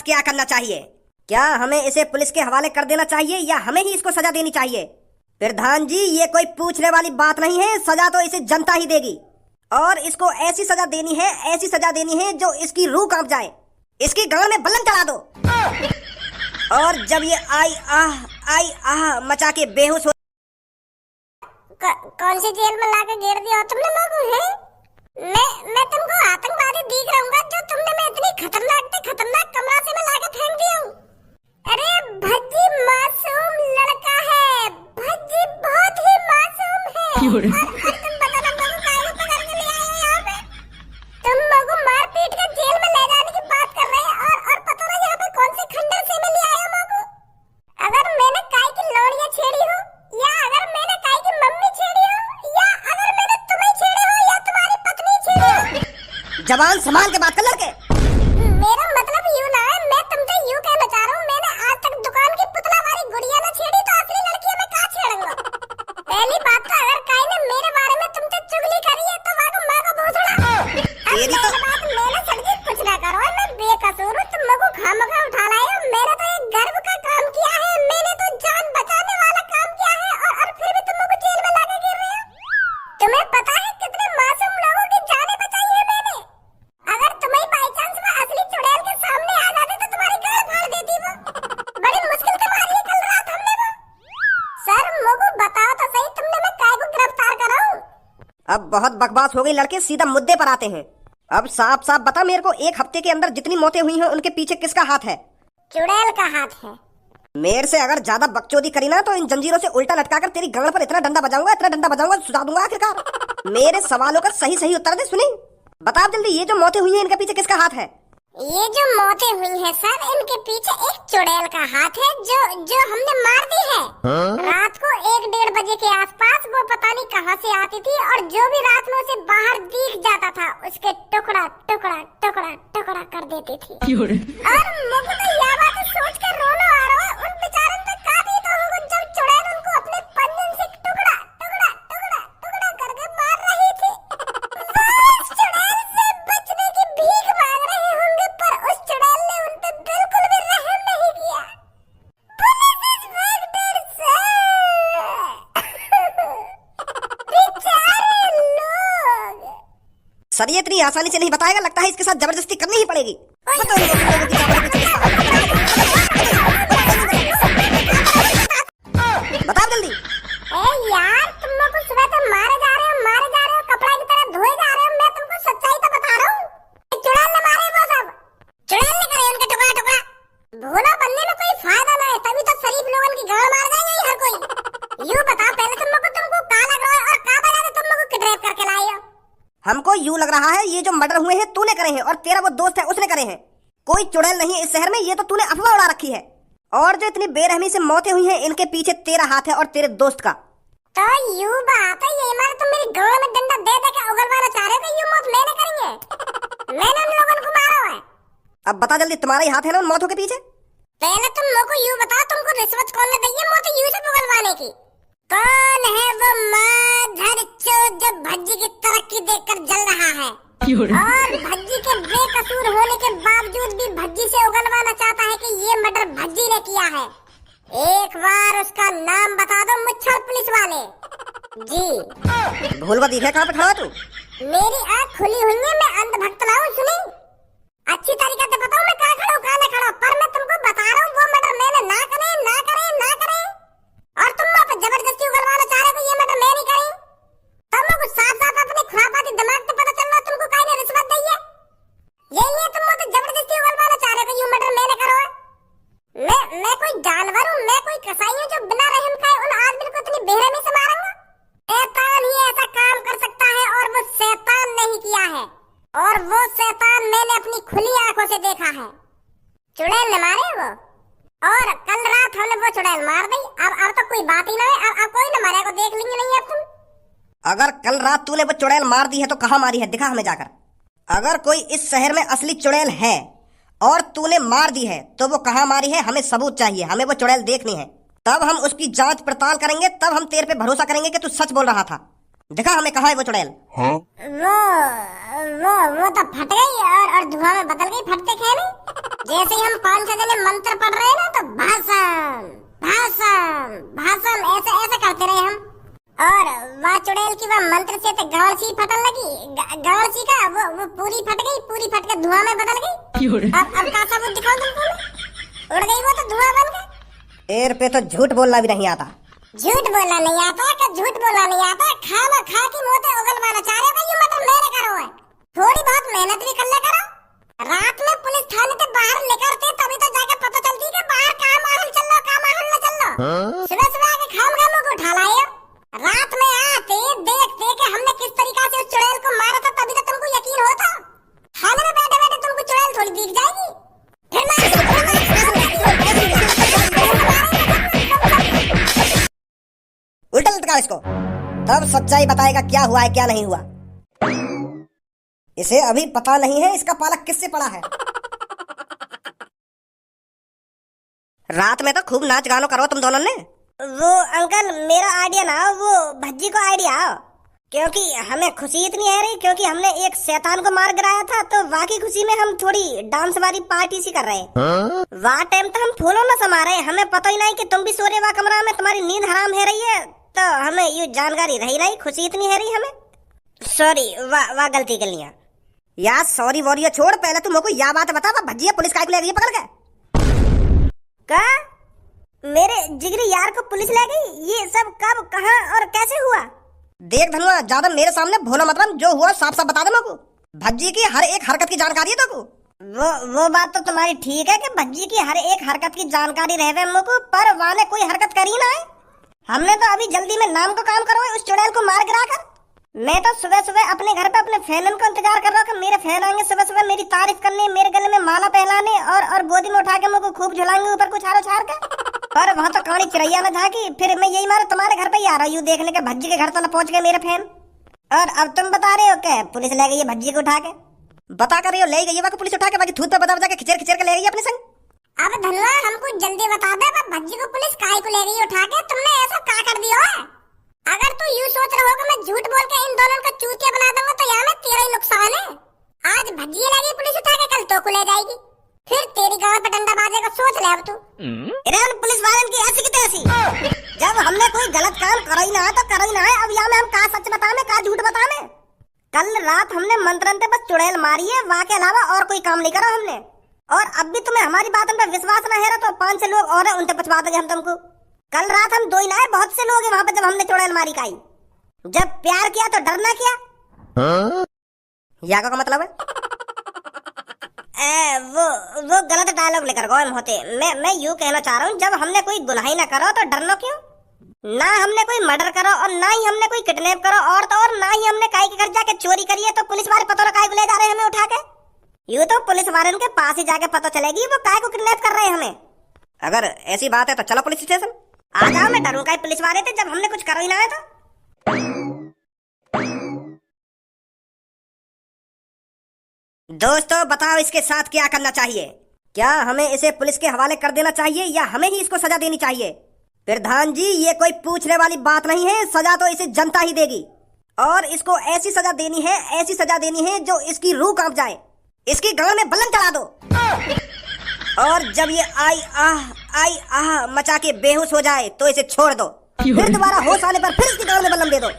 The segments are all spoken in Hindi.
क्या करना चाहिए? क्या हमें इसे पुलिस के हवाले कर देना चाहिए या हमें ही इसको सजा देनी चाहिए? प्रधान जी, ये कोई पूछने वाली बात नहीं है, सजा तो इसे जनता ही देगी। और इसको ऐसी सजा देनी है, ऐसी सजा देनी है जो इसकी रूह कांप जाए। इसकी गांड में बल्लम चढ़ा दो और जब ये आई आह मचा के बेहोश हो। कौन सी जेल में लाके घेर दिया तुमने लोगों है? मैं तुमको आतंकवादी दिख रहूंगा जो तुमने मैं इतनी खतरनाक कमरा से मैं लाके फेंक दिया हूँ। अरे भज्जी मासूम लड़का है, भज्जी बहुत ही मासूम है। और तुम बता तुम लोगों काहे पकड़ के ले आए हो यहाँ पे? तुम लोगों मार पीट के जेल में ले जाने की बात कर रहे हैं और पता नहीं यहाँ पे कौन से खंडर से में ले आए हो लोगों। अगर मैंने काय की लौड़ियाँ छेड़ी हो या अगर मैंने काय की मम्मी छेड़ी हो या अगर मैंने तुम्हें छेड़े हो या तुम्हारी पत्नी छेड़ी हो। जवान संभाल के बात कर लड़के। मेरा मतलब यूं ना है, मैं तुमसे यूं कहना चाह रहा हूँ, मैंने आज तक दुकान की पुतला वाली गुड़िया न छेड़ी तो असली लड़की मैं कहाँ छेड़ूंगा? पहली बात तो अगर काय ने मेरे बारे में तुमसे चुगली करी है तो माँ को भोसड़ा। अब मेरी बात मैंने सब्जी कुछ ना करो, मैं बेकसूर हूँ, तुम लोगों खामखा उठा लाए हो। मेरा तो एक गर्व का काम किया है, मैंने तो जान बचाने वाला काम किया है और फिर भी तुम लोग जेल में लाके गिर रहे हो। तुम्हें पता है कितने मासूम लोगों की जानें बचाई है मैंने? अगर तुम्हें बाई चांस वो असली चुड़ैल के सामने आ जाते तो तुम्हारी गाड़ फाड़ देती वो। बड़ी मुश्किल से मारी है कल रात हमने वो। सर मोगू बताओ तो सही, तुमने मैं काय को गिरफ्तार करा हूँ? अब बहुत बकवास हो गई लड़के, सीधा मुद्दे पर आते हैं। अब साफ साफ बता मेरे को, एक हफ्ते के अंदर जितनी मौतें हुई हैं उनके पीछे किसका हाथ है? चुड़ैल का हाथ है। मेरे से अगर ज्यादा बकचोदी करी ना तो इन जंजीरों से उल्टा लटकाकर तेरी गांड पर इतना डंडा बजाऊंगा सुझा दूंगा आखिरकार। मेरे सवालों का सही उत्तर दे। सुनी बता जल्दी, ये जो मौतें हुई हैं इनके पीछे किसका हाथ है? ये जो मौतें हुई हैं सर, इनके पीछे एक चुड़ैल का हाथ है जो हमने मार दी है। रात को 1-1:30 बजे के आसपास वो पता नहीं कहां से आती थी और जो भी रात में उसे बाहर दिख जाता था उसके टुकड़ा कर देती थी। और मुझे तो यह बात सोच कर रोना आ रहा है, उन बेचारों पे काफी तो होगा जब चुड़ैल उनको अपने पंजन से टुकड़ा करके मार रही थी। उस चुड़ैल से बचने की भीख मांग रहे होंगे पर उस चुड़ैल ने उन पे बिल्कुल भी रहम नहीं किया। पुलिस इंस्पेक्टर सर, बेचारे लोग। सर ये इतनी आसानी से नहीं बताएगा, लगता है इसके साथ जबरदस्ती करनी ही पड़ेगी। बता जल्दी। यार तुम लोग को सुबह से मारे जा रहे हो कपड़ा की तरह धोए जा रहे हो, मैं तुमको सच्चाई तो बता रहा हूँ। चुड़ैल ने मारे वो सब, चुड़ैल ने करे उनके टुकड़ा। भोला बनने में कोई फायदा ना है, तभी तो शरीफ लोगों की गाड़ मार जाएंगे हर कोई। यूं बताओ पहले तुम लोग को तुमको कहाँ लग रहा है और कहाँ बजा के तुम लोग को किडनैप करके लाए हो? हमको यूं लग रहा है ये जो मर्डर हुए हैं तूने करे हैं और तेरा वो दोस्त है उसने करे हैं। कोई चुड़ैल नहीं है इस शहर में, ये तो तूने अफवाह उड़ा रखी है। और जो इतनी बेरहमी से मौतें हुई हैं इनके पीछे तेरा हाथ है और तेरे दोस्त का। तो यूं बात है, ये मारे तुम मेरी गाड़ में डंडा दे के उगलवाना चाह रहे हो कि यूं मौत मैंने करेंगे? मैंने उन लोगों को मारा हुआ है। अब बता जल्दी, तुम्हारा ही हाथ है ना उन मौतों के पीछे? पहले तुम लोगों को यूं बताओ, तुमको रिश्वत कौन ने दी है मौत यूं से उगलवाने की? कौन है वो माधर चोद जो भज्जी की तरक्की देखकर जल रहा है और भज्जी के बेकसूर होने के बावजूद भी भज्जी से उगलवाना चाहता है कि ये मर्डर भज्जी ने किया है? एक बार उसका नाम बता दो मुच्छर पुलिस वाले जी। भूलवा दिखे कहाँ पे खड़ा तू? मेरी आँख खुली हुई है, मैं अंधभक्त ना हूँ। सुनी अच्छी तरीके से बताओ मैं कहाँ खड़ा हूँ कहाँ ना खड़ा हूँ, पर मैं तुमको बता रहा हूँ वो मर्डर मैंने ना करे और तुम लोग जबरदस्ती उगलवाना चाह रहे हो ये मर्डर मैं नहीं करी। तुम लोग साथ अपने खुरापाती दिमाग से पता चल रहा तुमको काहे ने रिश्वत दी है? यही है तुम लोग जबरदस्ती उगलवाना चाह रहे हो कि ये मर्डर मैंने करो है। मैं कोई जानवर हूँ, मैं कोई कसाई हूँ जो बिना रहम खाए उन आदमी को इतनी बेरहमी से मारूंगा? शैतान ही ऐसा काम कर सकता है और वो शैतान नहीं किया है और वो शैतान मैंने अपनी खुली आंखों से देखा है। चुड़ैल ने मारे वो और कल रात हमने वो चुड़ैल मार दी। अब तो कोई बात ही ना है, अब कोई न मारे को देख लेंगे नहीं अब तुम। अगर कल रात तूने वो चुड़ैल मार दी है तो कहाँ मारी है, दिखा हमें जाकर। अगर कोई इस शहर में असली चुड़ैल है और तूने मार दी है तो वो कहाँ मारी है, हमें सबूत चाहिए, हमें वो चुड़ैल देखनी है। तब हम उसकी जांच पड़ताल करेंगे, तब हम तेरे पे भरोसा करेंगे कि तू सच बोल रहा था। दिखा हमें कहाँ है वो चुड़ैल। हाँ? वो तो फट गई और धुआं में बदल गई फटते खेले। जैसे ही हम 5-6 जने मंत्र पढ़ रहे हैं ना तो भाषण भाषण भाषण ऐसे ऐसे करते रहे हम। और वह चुड़ैल की वह मंत्र से तो गांसी फटन लगी, गांसी का वो पूरी फट गई, पूरी फट के धुआं में बदल गई। अब का सबूत दिखाऊं तुमको मैं? उड़ गई वो तो धुआं बन के। एर पे तो झूठ बोलना भी नहीं आता। झूठ बोलना नहीं आता कि झूठ बोलना नहीं आता? खाना खा की मोते उगलवाना चाह रहे हो कि ये मटर मेरे करो है? थोड़ी बहुत मेहनत भी कर ले करो। रात में पुलिस थाने के बाहर लेकर थे तभी तो जाके पता चलती कि बाहर कहाँ माहौल चल रहा, कहाँ माहौल न चल रहा। सुबह सुबह आके खाम खामों को उठा लाए हो। रात में आते देखते कि हमने किस तरीका से उस चुड़ैल को मारा था तभी तो तुमको यकीन होता। थाने में बैठे बैठे तुमको चुड़ैल थोड़ी दिख जाएगी। उल्टा लटका इसको, तब सच्चाई बताएगा क्या हुआ है क्या नहीं हुआ। इसे अभी पता नहीं है इसका पालक किससे पड़ा है। रात में तो खूब नाच गानो करो तुम दोनों ने। वो अंकल मेरा आइडिया ना, वो भज्जी को आइडिया, क्योंकि हमें खुशी इतनी है रही क्योंकि हमने एक शैतान को मार गिराया था तो वाकई खुशी में हम थोड़ी डांस वाली पार्टी सी कर रहे हैं। वाह टाइम तो हम फूलों न समा रहे, हमें पता ही नहीं कि तुम भी सो रहे वाह कमरा में, तुम्हारी नींद हराम है रही है तो हमें ये जानकारी रही नहीं, खुशी इतनी है रही हमें। सॉरी, वाह गलती कर लिया यार। सॉरी वॉरिया छोड़, पहले तुम को यह बात बता, भज्जिया पुलिस काय को ले गई पकड़ के? का मेरे जिगरी यार को पुलिस ले गई? ये सब कब, कहां और कैसे हुआ? देख धनुआ, ज्यादा मेरे सामने भोला मतलब, जो हुआ साफ साफ बता दे मेरे को। भज्जी की हर एक हरकत की जानकारी है तेको। वो बात तो तुम्हारी ठीक है कि भज्जी की हर एक हरकत की जानकारी रहे मुझको, पर वहां ने कोई हरकत करी ना है। हमने तो अभी जल्दी में नाम को काम करो उस चुड़ैल को मार गिरा कर। मैं तो सुबह सुबह अपने घर पे अपने फैन को इंतजार कर रहा हूँ कि मेरे फैन आएंगे सुबह सुबह मेरी तारीफ करने, मेरे गले में माला पहलाने और गोदी में उठा के मुझको खूब झुलाएंगे ऊपर कुछ हारो छाड़ के। पर वहाँ तो कहानी चिड़ैया न झांकी, फिर मैं यही मारा तुम्हारे घर पे ही आ रहा हूँ देखने के भज्जी के घर तो न पहुंच गए मेरे फैन। और अब तुम बता रहे हो कि पुलिस ले गई है भज्जी को उठा के? बता कर रही हो ले गई है पुलिस उठा के, बाकी थूत पे बता के खिचर खिचर के ले गई अपने संग। अब धनवा हमको जल्दी बता दे भज्जी को पुलिस काहे को ले गई उठा के? तुमने ऐसा क्या कर दिया है? अगर तू यूं सोच रहा होगा मैं झूठ बोल के इन दोनों को चूतिया बना दूंगा तो यहाँ में तेरा ही नुकसान है। आज भज्जी ले गई पुलिस उठा के, कल तो को ले जाएगी, फिर तेरी गांव पे डंडा बाजेगा, सोच ले अब तू। पुलिस वाले की ऐसी की तैसी। जब हमने कोई गलत काम करा ही ना है तो करा ही ना है, अब यहाँ में हम कहा सच बताने कहा झूठ बताने। कल रात हमने मंत्रन बस चुड़ैल मारी है, वहाँ के अलावा और कोई काम नहीं करा हमने। और अब भी तुम्हें हमारी बात पर विश्वास न है तो 5 लोग और है उनसे पूछवा देंगे हम तुमको। कल रात हम दो ही ना है, बहुत से लोग हैं वहाँ पे जब हमने चुड़ैल मारी काई। जब प्यार किया तो डरना किया। या का मतलब है? वो गलत डायलॉग लेकर गए होते। मैं यूं कहना चाह रहा हूँ जब हमने कोई गुनाह ना करो तो डरना क्यों? ना हमने कोई मर्डर करो और ना ही हमने कोई किडनैप करो और तो और ना ही हमने काई के घर जाके चोरी करी है तो पुलिस वाले पता काहे को ले जा रहे हैं हमें उठा के? यूं तो पुलिस वाले के पास ही जाके पता चलेगी वो काहे को किडनैप कर रहे हैं हमें। अगर ऐसी बात है तो चलो पुलिस स्टेशन। आ जाओ, मैं डरूं काहे पुलिस वाले थे जब हमने कुछ करो ही ना है तो। दोस्तों बताओ इसके साथ क्या करना चाहिए? क्या हमें इसे पुलिस के हवाले कर देना चाहिए या हमें ही इसको सजा देनी चाहिए? प्रधान जी ये कोई पूछने वाली बात नहीं है, सजा तो इसे जनता ही देगी। और इसको ऐसी सजा देनी है, ऐसी सजा देनी है जो इसकी रूह कांप जाए। इसकी गांव में बल्लन चढ़ा दो और जब ये आई आह मचा के बेहोश हो जाए तो इसे छोड़ दो। फिर दोबारा होश आने पर फिर इसकी गांव में बल्लम दे दो।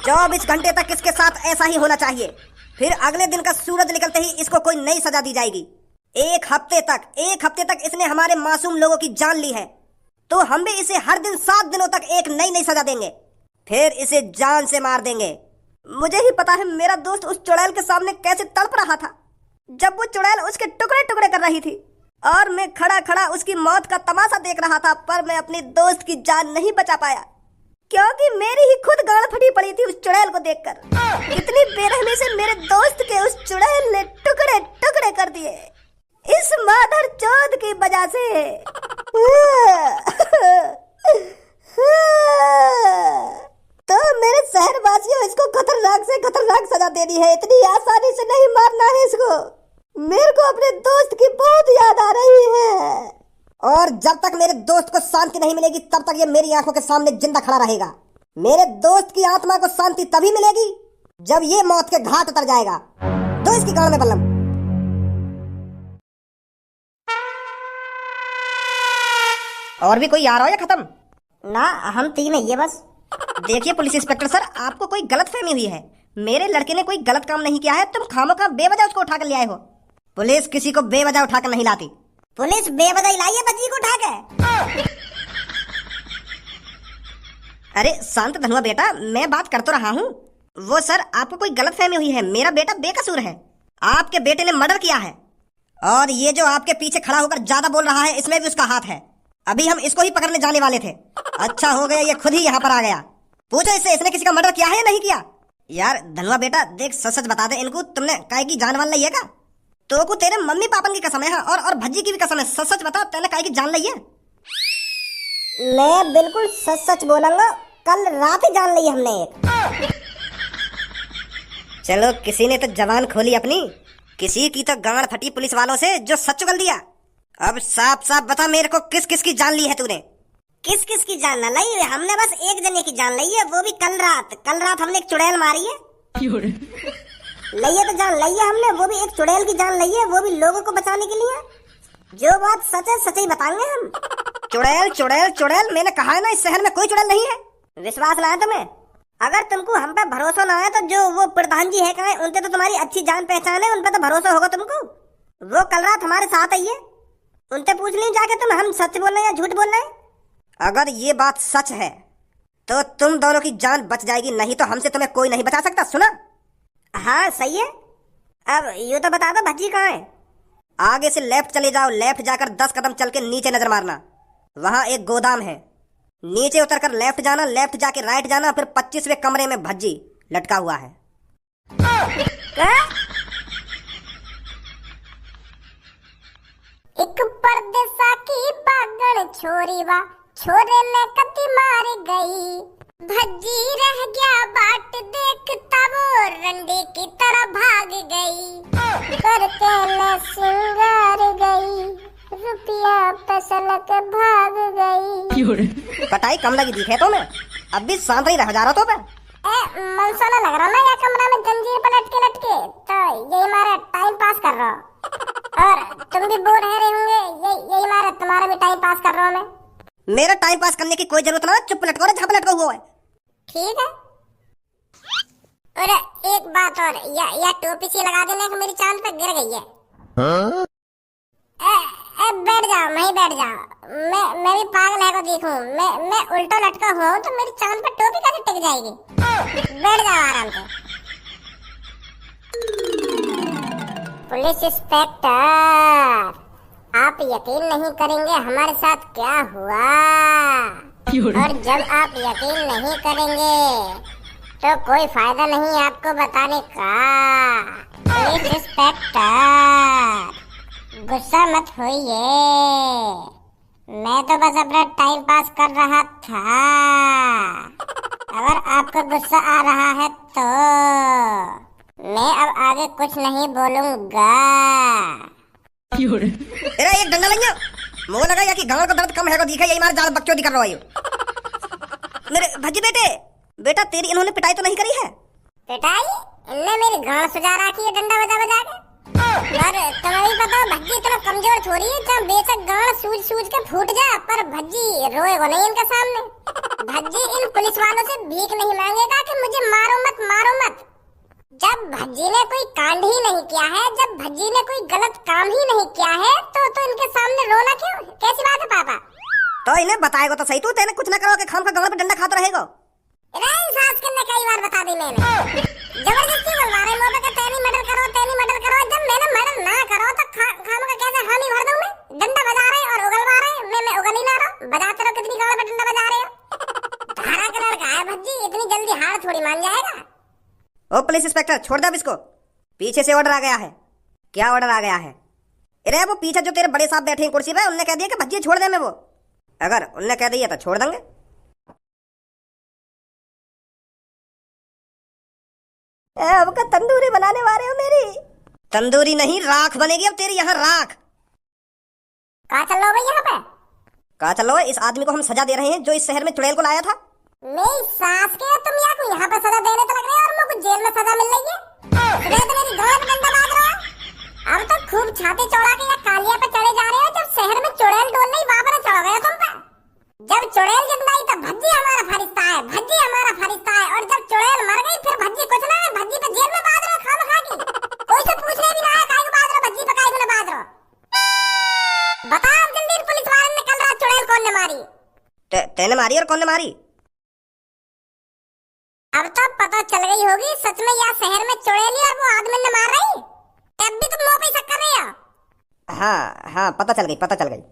24 घंटे तक इसके साथ ऐसा ही होना चाहिए। फिर अगले दिन का सूरज निकलते ही इसको कोई नई सजा दी जाएगी। एक हफ्ते तक इसने हमारे मासूम लोगों की जान ली है तो हम भी इसे हर दिन 7 दिनों तक एक नई नई सजा देंगे, फिर इसे जान से मार देंगे। मुझे ही पता है मेरा दोस्त उस चुड़ैल के सामने कैसे तड़प रहा था जब वो चुड़ैल उसके टुकड़े टुकड़े कर रही थी और मैं खड़ा खड़ा उसकी मौत का तमाशा देख रहा था, पर मैं अपने दोस्त की जान नहीं बचा पाया क्योंकि मेरी ही खुद गाड़ फटी पड़ी थी उस चुड़ैल को देखकर। इतनी बेरहमी से मेरे दोस्त के उस चुड़ैल ने टुकड़े टुकड़े कर दिए इस मादर चौथ की वजह से। तो मेरे शहरवासियों इसको खतरनाक से खतरनाक सजा देनी है, इतनी आसानी से नहीं मारना है इसको। मेरे को अपने दोस्त की बहुत याद आ रही है और जब तक मेरे दोस्त को शांति नहीं मिलेगी तब तक ये मेरी आंखों के सामने जिंदा खड़ा रहेगा। मेरे दोस्त की आत्मा को शांति तभी मिलेगी जब ये मौत के घाट उतर जाएगा। दो इसकी गांव में बल्लम। और भी कोई आ रहा हो या खत्म? ना, हम 3 है ये बस। देखिए पुलिस इंस्पेक्टर सर, आपको कोई गलतफहमी हुई है। मेरे लड़के ने कोई गलत काम नहीं किया है, तुम खामोखा बेवजह उसको उठा कर ले आए हो। पुलिस किसी को बेवजह उठा कर नहीं लाती। पुलिस बेवजह ही लाई है बच्ची को उठा के। अरे शांत धनुआ बेटा, मैं बात कर तो रहा हूँ। वो सर, आपको कोई गलतफहमी हुई है, मेरा बेटा बेकसूर है। आपके बेटे ने मर्डर किया है। और ये जो आपके पीछे खड़ा होकर ज्यादा बोल रहा है, इसमें भी उसका हाथ है। अभी हम इसको ही पकड़ने जाने वाले थे। अच्छा हो गया ये खुद ही यहाँ पर आ गया। पूछो इससे, इसने किसी का मर्डर किया है या नहीं किया? यार धनुआ बेटा देख, सच सच बता दे इनको, तुमने काय की जान वान ली है का? तो को तेरे मम्मी पापन की कसम है और भज्जी की भी कसम है, सच सच बता, तेने काय की जान ली है? मैं बिल्कुल सच सच बोलूंगा, कल रात ही जान ली हमने एक। चलो किसी ने तो जबान खोली अपनी, किसी की तो गांड फटी पुलिस वालों से जो सच उगल दिया। अब साफ साफ बता मेरे को, किस किस की जान ली है तूने? किस किस की जान ना ली है? हमने बस एक जने की जान ली है, वो भी कल रात हमने एक चुड़ैल मारी है। लइए तो जान ली है हमने, वो भी एक चुड़ैल की जान ली है, वो भी लोगों को बचाने के लिए। जो बात सच है सच ही बताएंगे हम। चुड़ैल चुड़ैल चुड़ैल, मैंने कहा है ना इस शहर में कोई चुड़ैल नहीं है। विश्वास ना है तुम्हें? अगर तुमको हम पे भरोसा ना है तो जो वो प्रधान जी है कहाँ, उनसे तो तुम्हारी अच्छी जान पहचान है, उन पे तो भरोसा होगा तुमको। वो कल रात हमारे साथ आई है, उनसे पूछ ली जाके तुम हम सच बोल रहे हैं या झूठ बोल रहे हैं। अगर ये बात सच है तो तुम दोनों की जान बच जाएगी, नहीं तो हमसे तुम्हें कोई नहीं बचा सकता, सुना? हाँ सही है। अब यूँ तो बता दो भज्जी कहाँ है? आगे से लेफ्ट चले जाओ, लेफ्ट जाकर 10 कदम चल के नीचे नजर मारना, वहां एक गोदाम है। नीचे उतरकर लेफ्ट जाना, लेफ्ट जाके राइट जाना, फिर 25वें कमरे में भज्जी लटका हुआ है। क्या? एक परदेसा की बागड़ छोरी वा, छोरे ने कति मार गई। भज्जी रह गया बाट देखता, वो रंडी की तरह भाग गई। करके ले सिंगार गई, रुपया पैसा के भाग गई। पटाई कम लगी दिखे तो मैं, अब भी शांत नहीं रह जा रहा तो मैं। मनसाना लग रहा ना या कमरा में जंजीर पर लटके लटके, तो यही हमारा टाइम पास कर रहा हो। और तुम भी बोर रह रहे होंगे, यही हमारा तुम्हारा भी टाइम पास कर रहा हूँ मैं। मेरा टाइम पास करने की कोई जरूरत ना, चुप लटको रे, जहाँ पे लटका हुआ है। ठीक है। और एक बात और, या टोपी सी लगा देने कि मेरी चांद पे गिर गई है। हाँ? बैठ जाओ, वहीं बैठ जाओ। मैं भी पागल है को देखूं, मैं उल्टा लटका हुआ हूँ तो मेरी चांद पे टोपी कैसे टिक जाएगी? बैठ जाओ आराम से। पुलिस इंस्पेक्टर, आप यकीन नहीं करेंगे हमारे साथ क्या हुआ। और जब आप यकीन नहीं करेंगे तो कोई फायदा नहीं आपको बताने का। पुलिस इंस्पेक्टर गुस्सा मत होइए, मैं तो बस अपना टाइम पास कर रहा था। अगर आपको गुस्सा आ रहा है तो मैं अब आगे कुछ नहीं बोलूंगा। तेरा एक डंडा लग गया, मुंह लगा या कि गांव का दर्द कम है को दिखा, यही मार जाल बकचोदी कर रहा है। मेरे भज्जी बेटा तेरी इन्होंने पिटाई तो नहीं करी है? पिटाई? इनने मेरी गांड सुजा रखी है डंडा बजा बजा के। और तुम्हें भी पता भज्जी इतना कमजोर छोरी है, जब बेशक गांड सूझ के फूट जा, पर भज्जी रोएगा नहीं इनके सामने। भज्जी इन पुलिस वालों से भीख नहीं मांगेगा कि मुझे मारो मत। जब भज्जी ने कोई कांड ही नहीं किया है, जब भज्जी ने कोई गलत काम ही नहीं किया है, तो इनके सामने रोना क्यों? कैसी बात है पापा? तो इन्हें बताएगा तो सही, तू तेने कुछ ना करो कि खाम का गांव पे डंडा खाता रहेगा। सास करने कई बार बता दी मैंने, जबरदस्ती बोलवा रहे मुंह पे कि तेरी मर्डर करो। जब मैंने मर्डर ना करो तो खाम का कैसे हामी भर दूं मैं? डंडा बजा रहे और उगलवा रहे, मैं उगल ही ना रहा। बजाते रहो, कितनी गांव पे डंडा बजा रहे हो। धारा कलर का है भज्जी, इतनी जल्दी हार थोड़ी मान जाएगा। ओ पुलिस इंस्पेक्टर, छोड़ दे अब इसको, पीछे से ऑर्डर आ गया है। क्या ऑर्डर आ गया है? अरे वो पीछे जो तेरे बड़े साहब बैठे हैं कुर्सी पे, उनने कह दिया कि भज्जी छोड़ दे। मैं वो अगर उनने कह दिया तो छोड़ देंगे। अब का तंदूरी बनाने वाले हो मेरी? तंदूरी नहीं, राख बनेगी अब तेरी यहाँ, राख। कहाँ चल रहे हो यहाँ पे? कहाँ चल रहे हो? इस आदमी को हम सजा दे रहे हैं जो इस शहर में चुड़ैल को लाया था। मेरी सास के तुम यहाँ पे सजा देने तो लग रहे हो और मुझे जेल में सजा मिल रही है। तो मेरी गांड पे डंडा बाज रहा है। अब तो खूब छाती चौड़ा के या कालिया पे चढ़े जा रहे हो, जब शहर में चुड़ैल डोल नहीं वहाँ पर चढ़ गए तुम पे। तेने मारी और कौन ने मारी? अब तो पता चल गई होगी सच में यहाँ शहर में चुड़ैली और वो आदमी ने मार रही। अब भी तुम मुंह पे शक कर रहे हो? हाँ हाँ, पता चल गई।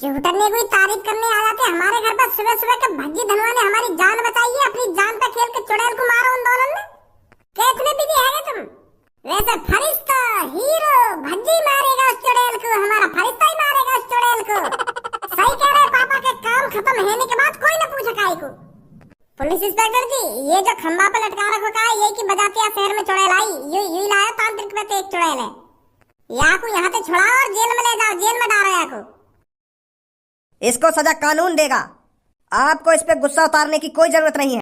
झूठने कोई तारीफ करने आ जाते हमारे घर पर सुबह सुबह के भज्जी धनवा ने हमारी जान बचाई है। अपनी जान पे खेल के चुड़ैल को मारो उन दोनों ने। कितने बिजी है तुम? वैसे फरिश्ता हीरो भज्जी मारेगा उस चुड़ैल को, हमारा फरिश्ता ही मारेगा उस चुड़ैल को। सही कह रहे पापा के काम खत्म होने के बाद कोई न पूछे काहे को। पुलिस इंस्पेक्टर जी, ये जो खंबा पे लटका रखा का ये की बजातिया शहर में चुड़ैल आई, यू लाया तांत्रिक पे एक चुड़ैल है। यहाँ को यहाँ से छुड़ाओ और जेल में ले जाओ, जेल में डालो यहाँ को। इसको सजा कानून देगा, आपको इस पे गुस्सा उतारने की कोई जरूरत नहीं है।